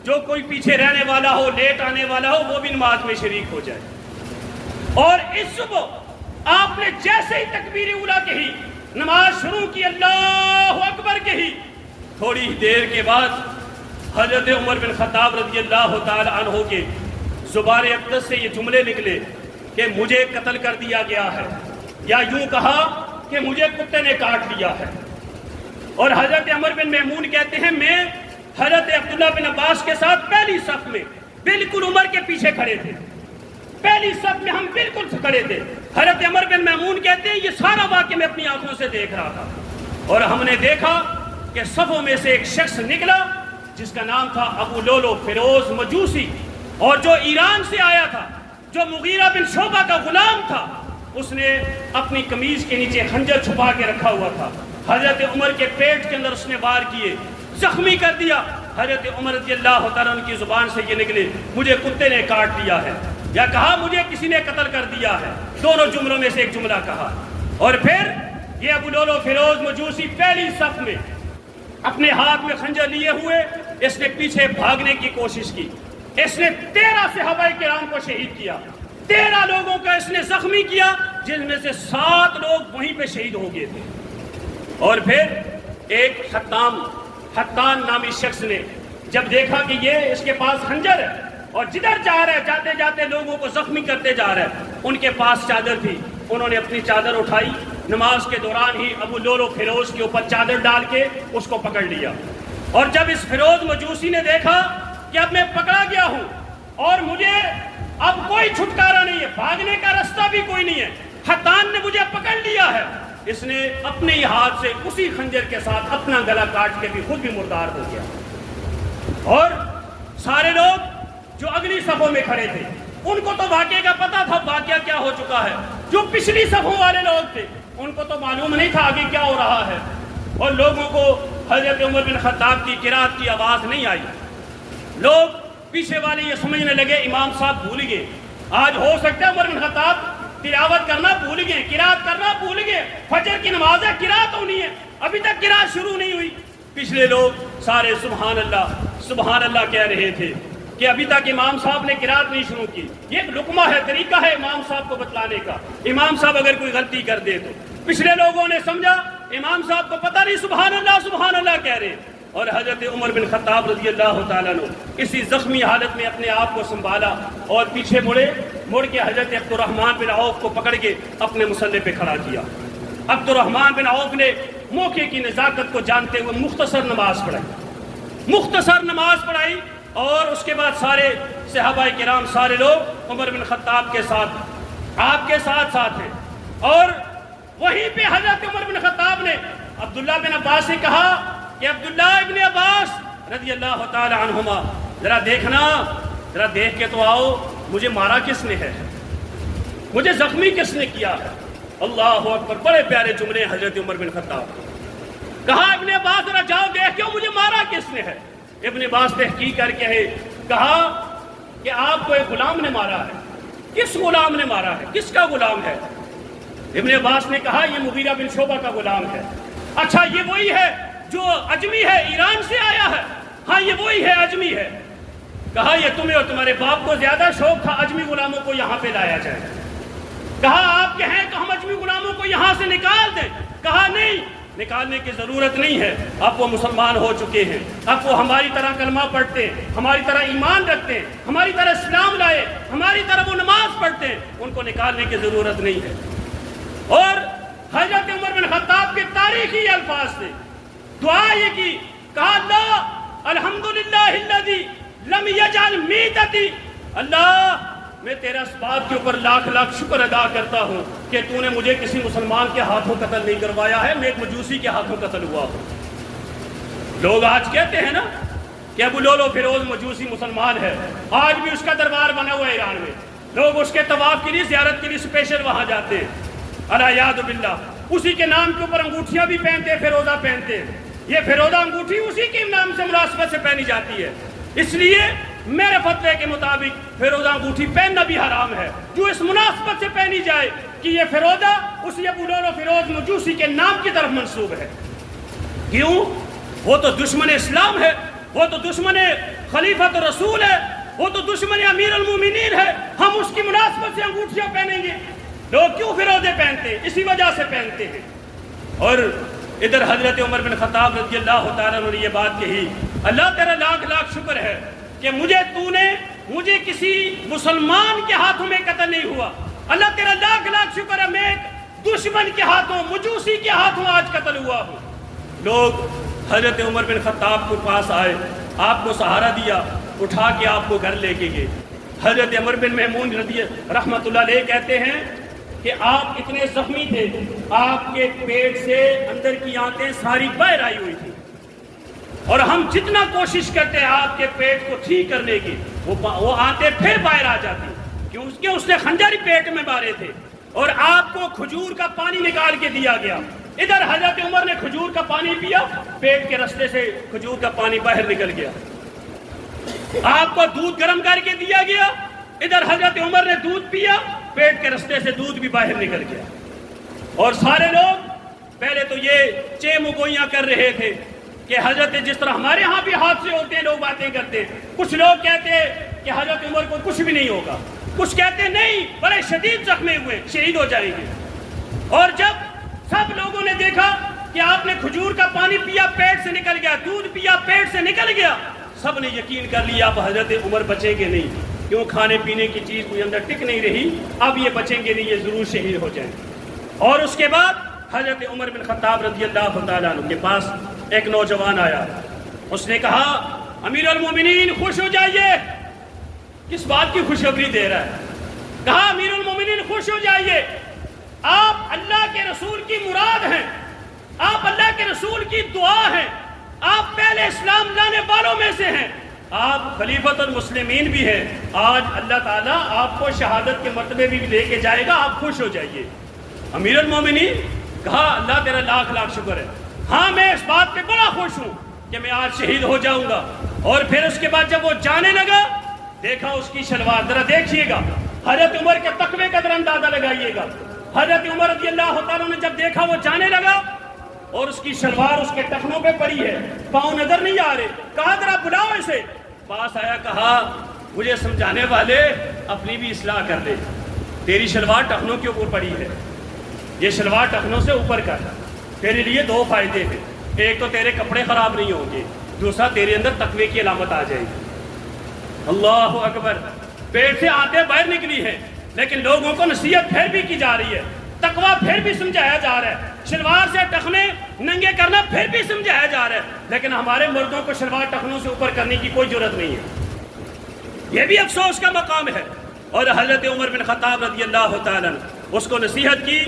جو کوئی پیچھے رہنے والا ہو، لیٹ آنے والا ہو، وہ بھی نماز میں شریک ہو جائے۔ اور اس صبح آپ نے جیسے ہی تکبیر اولیٰ کہی، نماز شروع کی، اللہ اکبر کہی، تھوڑی دیر کے بعد حضرت عمر بن خطاب رضی اللہ تعالی عنہ کے زبان اقدس سے یہ جملے نکلے کہ مجھے قتل کر دیا گیا ہے، یا یوں کہا کہ مجھے کتے نے کاٹ لیا ہے۔ اور حضرت عمر بن میمون کہتے ہیں میں حضرت عبداللہ بن عباس کے ساتھ پہلی صف میں بالکل عمر کے پیچھے کھڑے تھے، پہلی صف میں ہم بالکل کھڑے تھے۔ حضرت عمر بن میمون کہتے ہیں یہ سارا واقعہ میں اپنی آنکھوں سے دیکھ رہا تھا، اور ہم نے دیکھا کہ صفوں میں سے ایک شخص نکلا جس کا نام تھا ابو لولو فیروز مجوسی، اور جو ایران سے آیا تھا، جو مغیرہ بن شعبہ کا غلام تھا، اس نے اپنی قمیض کے نیچے خنجر چھپا کے رکھا ہوا تھا، حضرت عمر کے پیٹ کے اندر اس نے وار کیے، زخمی کر دیا۔ حضرت عمر رضی اللہ تعالیٰ عنہ کی زبان سے یہ نکلے مجھے کتے نے کاٹ دیا ہے، یا کہا مجھے کسی نے قتل کر دیا ہے، دونوں جملوں میں سے ایک جملہ کہا۔ اور پھر یہ ابو لولو فیروز مجوسی پہلی صف میں اپنے ہاتھ میں خنجر لیے ہوئے اس نے پیچھے بھاگنے کی کوشش کی، اس نے 13 صحابہ کرام کو شہید کیا، 13 لوگوں کا اس نے زخمی کیا، جن میں سے 7 لوگ وہیں پہ شہید ہو گئے تھے۔ اور پھر ایک حتان نامی شخص نے جب دیکھا کہ یہ اس کے پاس خنجر ہے اور جدھر جا رہا ہے جاتے جاتے لوگوں کو زخمی کرتے جا رہا ہے، ان کے پاس چادر تھی، انہوں نے اپنی چادر اٹھائی، نماز کے دوران ہی ابو لولو فیروز کے اوپر چادر ڈال کے اس کو پکڑ لیا۔ اور جب اس فیروز مجوسی نے دیکھا کہ اب میں پکڑا گیا ہوں اور مجھے اب کوئی چھٹکارا نہیں ہے، بھاگنے کا راستہ بھی کوئی نہیں ہے، حتان نے مجھے پکڑ لیا ہے، اس نے اپنے ہی ہاتھ سے اسی خنجر کے ساتھ اپنا گلا کاٹ کے بھی خود بھی مردار ہو گیا۔ اور سارے لوگ جو اگلی صفوں میں کھڑے تھے ان کو تو واقعے کا پتہ تھا واقعہ کیا ہو چکا ہے، جو پچھلی صفوں والے لوگ تھے ان کو تو معلوم نہیں تھا آگے کیا ہو رہا ہے، اور لوگوں کو حضرت عمر بن خطاب کی قرات کی آواز نہیں آئی۔ لوگ پیچھے والے یہ سمجھنے لگے امام صاحب بھول گئے، آج ہو سکتا ہے عمر بن خطاب تلاوت کرنا بھول گئے، قرات کرنا بھول گئے، فجر کی نماز ہے قرات ہونی ہے، ابھی تک قرات شروع نہیں ہوئی۔ پچھلے لوگ سارے سبحان اللہ کہہ رہے تھے کہ ابھی تک امام صاحب نے قرات نہیں شروع کی۔ یہ ایک لقمہ ہے، طریقہ ہے امام صاحب کو بتلانے کا، امام صاحب اگر کوئی غلطی کر دے تو۔ پچھلے لوگوں نے سمجھا امام صاحب کو پتہ نہیں سبحان اللہ کہہ رہے، اور حضرت عمر بن خطاب رضی اللہ تعالیٰ عنہ اسی زخمی حالت میں اپنے آپ کو سنبھالا اور پیچھے مڑ کے حضرت عبد الرحمن بن عوف کو پکڑ کے اپنے مصلی پہ کھڑا کیا۔ عبد الرحمن بن عوف نے موقع کی نزاکت کو جانتے ہوئے مختصر نماز پڑھائی، اور اس کے بعد سارے صحابہ کرام سارے لوگ عمر بن خطاب کے ساتھ آپ کے ساتھ ہیں۔ اور وہیں پہ حضرت عمر بن خطاب نے عبداللہ بن عباس سے کہا کہ عبداللہ ابن عباس رضی اللہ تعالی عنہما ذرا دیکھنا، ذرا دیکھ کے تو آؤ مجھے مارا کس نے ہے، مجھے زخمی کس نے کیا ہے۔ اللہ اکبر، بڑے پیارے جملے حضرت عمر بن خطاب۔ کہا ابن عباس ذرا جاؤ دیکھ کے مجھے مارا کس نے ہے۔ ابن عباس تحقیق کر کے کہا کہ آپ کو ایک غلام نے مارا ہے۔ کس غلام نے مارا ہے، کس کا غلام ہے؟ ابن عباس نے کہا یہ مغیرہ بن شعبہ کا غلام ہے۔ اچھا یہ وہی ہے جو اجمی ہے، ایران سے آیا ہے؟ ہاں یہ وہی ہے، اجمی ہے۔ کہا یہ تمہیں اور تمہارے باپ کو زیادہ شوق تھا اجمی غلاموں کو یہاں پہ لایا جائے۔ کہا آپ کے ہیں تو ہم اجمی غلاموں کو یہاں سے نکال دیں۔ کہا نہیں، نکالنے کی ضرورت نہیں ہے، اب وہ مسلمان ہو چکے ہیں، اب وہ ہماری طرح کلمہ پڑھتے ہیں، ہماری طرح ایمان رکھتے ہیں، ہماری طرح اسلام لائے، ہماری طرح وہ نماز پڑھتے ہیں، ان کو نکالنے کی ضرورت نہیں ہے۔ اور حضرت عمر بن خطاب کے تاریخی الفاظ سے دعا یہ کی، کہا اللہ الحمدللہ الذی لم یجعل میتتی، اللہ میں تیرا اس بات کے اوپر لاکھ شکر ادا کرتا ہوں کہ تو نے مجھے کسی مسلمان کے ہاتھوں قتل نہیں کروایا ہے، میں ایک مجوسی کے ہاتھوں قتل ہوا ہوں۔ لوگ آج کہتے ہیں نا کہ ابو لولو فیروز مجوسی مسلمان ہے، آج بھی اس کا دربار بنا ہوا ہے ایران میں، لوگ اس کے طواف کے لیے زیارت کے لیے اسپیشل وہاں جاتے ہیں۔ الیاذ باللہ، اسی کے نام کے اوپر انگوٹھیاں بھی پہنتے ہیں، فیروزہ پہنتے ہیں، یہ فیروزہ انگوٹھی اسی کے نام سے مناسبت سے پہنی جاتی ہے، اس لیے میرے فتوے کے مطابق فیروزہ انگوٹھی پہننا بھی حرام ہے، جو اس مناسبت سے پہنی جائے کہ یہ فیروزہ اسی ابو لولو فیروز مجوسی کے نام کی طرف منسوب ہے۔ کیوں؟ وہ تو دشمن اسلام ہے، وہ تو دشمن خلیفۃ رسول ہے، وہ تو دشمن امیر المومنین ہے، ہم اس کی مناسبت سے انگوٹھیاں پہنیں گے؟ لوگ کیوں فیروزے پہنتے ہیں؟ اسی وجہ سے پہنتے ہیں۔ اور ادھر حضرت عمر بن خطاب رضی اللہ تعالیٰ عنہ نے یہ بات کہی، اللہ تیرا لاکھ شکر ہے کہ مجھے کسی مسلمان کے ہاتھوں میں قتل نہیں ہوا، اللہ تیرا لاکھ شکر ہے میں ایک دشمن کے ہاتھوں، مجوسی کے ہاتھوں آج قتل ہوا ہوں۔ لوگ حضرت عمر بن خطاب کے پاس آئے، آپ کو سہارا دیا، اٹھا کے آپ کو گھر لے کے گئے۔ حضرت عمر بن محمون رضی رحمۃ اللہ علیہ کہتے ہیں کہ آپ اتنے زخمی تھے، آپ کے پیٹ سے اندر کی آنتیں ساری باہر آئی ہوئی تھی، اور ہم جتنا کوشش کرتے ہیں آپ کے پیٹ کو ٹھیک کرنے کی، وہ آتے پھر باہر آ جاتی، کیونکہ اس نے خنجر ہی پیٹ میں مارے تھے، اور آپ کو کھجور کا پانی نکال کے دیا گیا۔ ادھر حضرت عمر نے کھجور کا پانی پیا، پیٹ کے رستے سے کھجور کا پانی باہر نکل گیا۔ آپ کو دودھ گرم کر کے دیا گیا، ادھر حضرت عمر نے دودھ پیا، پیٹ کے رستے سے دودھ بھی باہر نکل گیا۔ اور سارے لوگ پہلے تو یہ چیمگوئیاں کر رہے تھے کہ حضرت، جس طرح ہمارے ہاں بھی حادثے ہوتے ہیں، لوگ باتیں کرتے ہیں، کچھ لوگ کہتے ہیں کہ حضرت عمر کو کچھ بھی نہیں ہوگا، کچھ کہتے ہیں نہیں بڑے شدید زخمی ہوئے، شہید ہو جائیں گے۔ اور جب سب لوگوں نے دیکھا کہ آپ نے کھجور کا پانی پیا، پیٹ سے نکل گیا، دودھ پیا، پیٹ سے نکل گیا، سب نے یقین کر لیا اب حضرت عمر بچیں گے نہیں، کیوں کھانے پینے کی چیز کوئی اندر ٹک نہیں رہی، اب یہ بچیں گے نہیں، یہ ضرور شہید ہو جائیں گے۔ اور اس کے بعد حضرت عمر بن خطاب رضی اللہ تعالیٰ عنہ کے پاس ایک نوجوان آیا، اس نے کہا امیر المومنین خوش ہو جائیے۔ کس بات کی خوشخبری دے رہا ہے؟ کہا امیر المومنین خوش ہو جائیے، آپ اللہ کے رسول کی مراد ہیں، آپ اللہ کے رسول کی دعا ہیں، آپ پہلے اسلام لانے والوں میں سے ہیں، آپ خلیفۃ المسلمین بھی ہیں، آج اللہ تعالیٰ آپ کو شہادت کے مرتبے بھی لے کے جائے گا، آپ خوش ہو جائیے۔ امیر المومنین کہا اللہ تیرا لاکھ لاکھ شکر ہے، ہاں میں اس بات پہ بڑا خوش ہوں کہ میں آج شہید ہو جاؤں گا۔ اور پھر اس کے بعد جب وہ جانے لگا، دیکھا اس کی شلوار، ذرا دیکھیے گا حضرت عمر کے تقوی کا ذرا اندازہ لگائیے گا۔ حضرت عمر رضی اللہ تعالیٰ نے جب دیکھا وہ جانے لگا اور اس کی شلوار اس کے ٹخنوں پہ پڑی ہے، پاؤں نظر نہیں آ رہے، کہا ذرا بلاؤ اسے۔ پاس آیا، کہا مجھے سمجھانے والے اپنی بھی اصلاح کر دے، تیری شلوار ٹخنوں کے اوپر پڑی ہے، یہ شلوار ٹخنوں سے اوپر کر، تیرے لیے دو فائدے ہیں، ایک تو تیرے کپڑے خراب نہیں ہوں گے، دوسرا تیرے اندر تقوی کی علامت آ جائے گی۔ اللہ اکبر، پیٹ سے آتے باہر نکلی ہے، لیکن لوگوں کو نصیحت پھر بھی کی جا رہی ہے، تقوی پھر بھی سمجھایا جا رہا ہے، شلوار سے ٹخنے ننگے کرنا پھر بھی سمجھایا جا رہا ہے، لیکن ہمارے مردوں کو شلوار ٹخنوں سے اوپر کرنے کی کوئی جرت نہیں ہے۔ یہ بھی افسوس کا مقام ہے۔ اور حضرت عمر بن خطاب رضی اللہ تعالیٰ عنہ اس کو نصیحت کی۔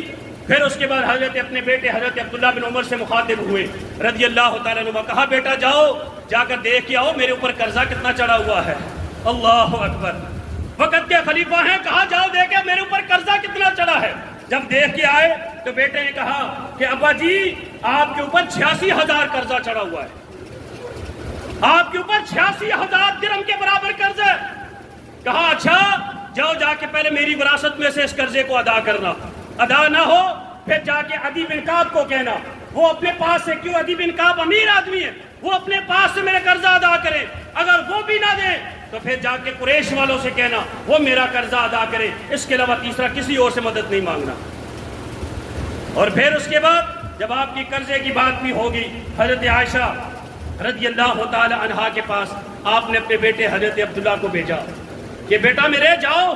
پھر اس کے بعد حضرت اپنے بیٹے حضرت عبداللہ بن عمر سے مخاطب ہوئے رضی اللہ تعالیٰ عنہ، کہا بیٹا جاؤ، جا کر دیکھ کے آؤ میرے اوپر قرضہ کتنا چڑھا ہوا ہے۔ اللہ اکبر، وقت کے خلیفہ ہیں، کہا جاؤ دیکھے میرے اوپر قرضہ کتنا چڑھا ہے۔ جب دیکھ کے آئے تو بیٹے نے کہا کہ ابا جی آپ کے اوپر 86,000 قرضہ چڑھا ہوا ہے، آپ کے اوپر 86,000 درہم کے برابر قرض ہے۔ کہا اچھا جاؤ، جا کے پہلے میری وراثت میں سے اس قرضے کو ادا کرنا، ادا نہ ہو پھر جا کے عدی بن کعب کو کہنا، وہ اپنے پاس سے، کیوں عدی بن کعب امیر آدمی ہے، وہ اپنے پاس سے میرے قرضہ ادا کرے، اگر وہ بھی نہ دیں تو پھر جا کے قریش والوں سے کہنا وہ میرا قرضہ ادا کرے، اس کے علاوہ تیسرا کسی اور سے مدد نہیں مانگنا۔ اور پھر اس کے بعد جب آپ کی قرضے کی بات بھی ہوگی، حضرت عائشہ رضی اللہ تعالی عنہا کے پاس آپ نے اپنے بیٹے حضرت عبداللہ کو بھیجا کہ بیٹا میرے جاؤ،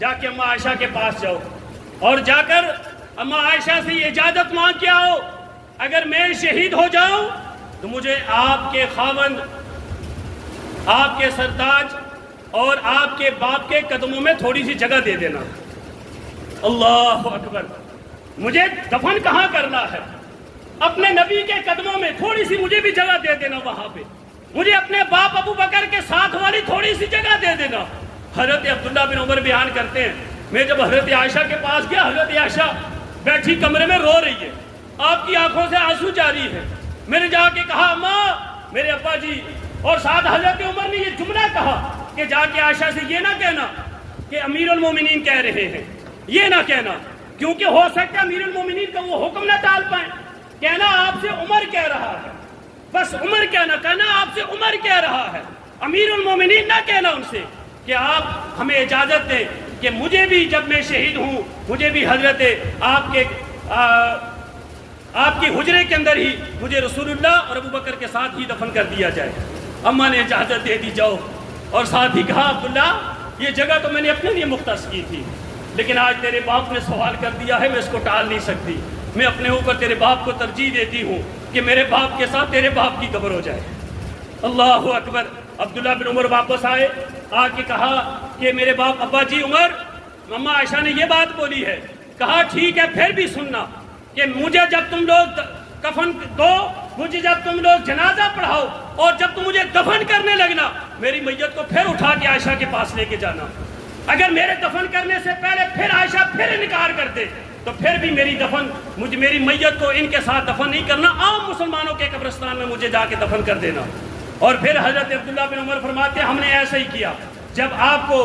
جا کے اماں عائشہ کے پاس جاؤ اور جا کر اماں عائشہ سے یہ اجازت مانگ کے آؤ، اگر میں شہید ہو جاؤں تو مجھے آپ کے خاوند، آپ کے سرتاج اور آپ کے باپ کے قدموں میں تھوڑی سی جگہ دے دینا۔ اللہ اکبر، مجھے دفن کہاں کرنا ہے، اپنے نبی کے قدموں میں تھوڑی سی مجھے بھی جگہ دے دینا، وہاں پہ مجھے اپنے باپ ابو بکر کے ساتھ والی تھوڑی سی جگہ دے دینا۔ حضرت عبداللہ بن عمر بیان کرتے ہیں، میں جب حضرت عائشہ کے پاس گیا، حضرت عائشہ بیٹھی کمرے میں رو رہی ہے، آپ کی آنکھوں سے آنسو جاری ہے۔ میں نے جا کے کہا ماں، میرے ابا جی، اور ساتھ حضرت عمر نے یہ جملہ کہا کہ جا کے عائشہ سے یہ نہ کہنا کہ امیر المومنین کہہ رہے ہیں، یہ نہ کہنا، کیونکہ ہو سکتا ہے امیر المومنین کا وہ حکم نہ ٹال پائیں، کہنا آپ سے عمر کہہ رہا ہے، بس عمر کہنا آپ سے عمر کہہ رہا ہے، امیر المومنین نہ کہنا ان سے کہ آپ ہمیں اجازت دیں کہ مجھے بھی جب میں شہید ہوں مجھے بھی حضرت آپ کی حجرے کے اندر ہی مجھے رسول اللہ اور ابو بکر کے ساتھ ہی دفن کر دیا جائے۔ اماں نے اجازت دے دی جاؤ، اور ساتھ ہی کہا عبداللہ یہ جگہ تو میں نے اپنے لیے مختص کی تھی، لیکن آج تیرے باپ نے سوال کر دیا ہے، میں اس کو ٹال نہیں سکتی، میں اپنے اوپر تیرے باپ کو ترجیح دیتی ہوں کہ میرے باپ کے ساتھ تیرے باپ کی قبر ہو جائے۔ اللہ اکبر، عبداللہ بن عمر واپس آئے، آ کے کہا کہ میرے باپ ابا جی عمر، اماں عائشہ نے یہ بات بولی ہے۔ کہا ٹھیک ہے، پھر بھی سننا کہ مجھے جب تم لوگ کفن دو مجھے جب تم لوگ جنازہ پڑھاؤ اور جب تم مجھے دفن کرنے لگنا میری میت کو پھر اٹھا کے عائشہ کے پاس لے کے جانا. اگر میرے دفن کرنے سے پہلے پھر عائشہ پھر انکار کرتے تو پھر بھی میری میت کو ان کے ساتھ دفن نہیں کرنا, عام مسلمانوں کے قبرستان میں مجھے جا کے دفن کر دینا. اور پھر حضرت عبداللہ بن عمر فرماتے ہیں ہم نے ایسا ہی کیا. جب آپ کو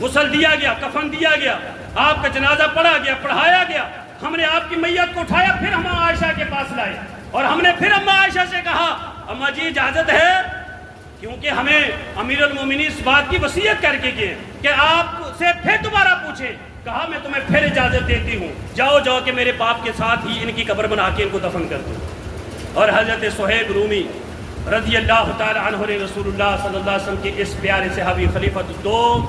غسل دیا گیا, کفن دیا گیا, آپ کا جنازہ پڑھایا گیا, ہم نے آپ کی میت کو اٹھایا, پھر ہم عائشہ کے پاس لائے اور ہم نے پھر اماں عائشہ سے کہا اماں جی اجازت ہے, کیونکہ ہمیں امیر المومنین اس بات کی وصیت کر کے گئے کہ آپ سے پھر دوبارہ پوچھیں. کہا میں تمہیں پھر اجازت دیتی ہوں, جاؤ کہ میرے باپ کے ساتھ ہی ان کی قبر بنا کے ان کو دفن کر دو. اور حضرت صہیب رومی رضی اللہ تعالی عنہ نے رسول اللہ صلی اللہ علیہ وسلم کے اس پیارے صحابی خلیفۃ الدوم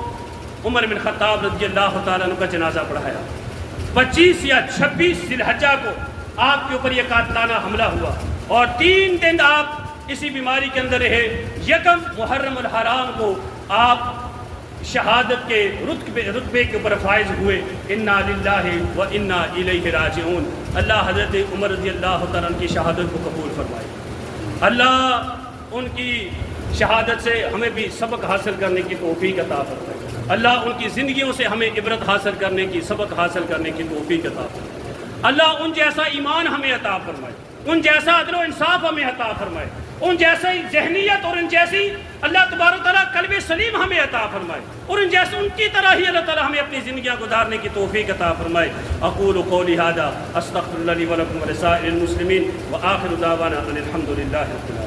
عمر بن خطاب رضی اللہ تعالی عنہ کا جنازہ پڑھایا. 25 یا 26 ذی الحجہ کو آپ کے اوپر یہ قاتلانہ حملہ ہوا اور 3 دن آپ اسی بیماری کے اندر رہے. یکم محرم الحرام کو آپ شہادت کے رتبے کے اوپر فائز ہوئے. انا للہ و انا الیہ راجعون. اللہ حضرت عمر رضی اللہ تعالیٰ عنہ کی شہادت کو قبول فرمائے. اللہ ان کی شہادت سے ہمیں بھی سبق حاصل کرنے کی توفیق عطا فرمائے. اللہ ان کی زندگیوں سے ہمیں عبرت حاصل کرنے کی, سبق حاصل کرنے کی توفیق عطا فرمائے. اللہ ان جیسا ایمان ہمیں عطا فرمائے, ان جیسا عدل و انصاف ہمیں عطا فرمائے, ان جیسی ذہنیت اور ان جیسی اللہ تبارک و تعالیٰ قلب سلیم ہمیں عطا فرمائے, اور ان جیسے ان کی طرح ہی اللہ تعالیٰ ہمیں اپنی زندگیاں گزارنے کی توفیق عطا فرمائے. اقول قولی ھذا استغفر اللہ لی و لکم ولسائر المسلمین وآخر دعوانا ان الحمد للہ رب العالمین.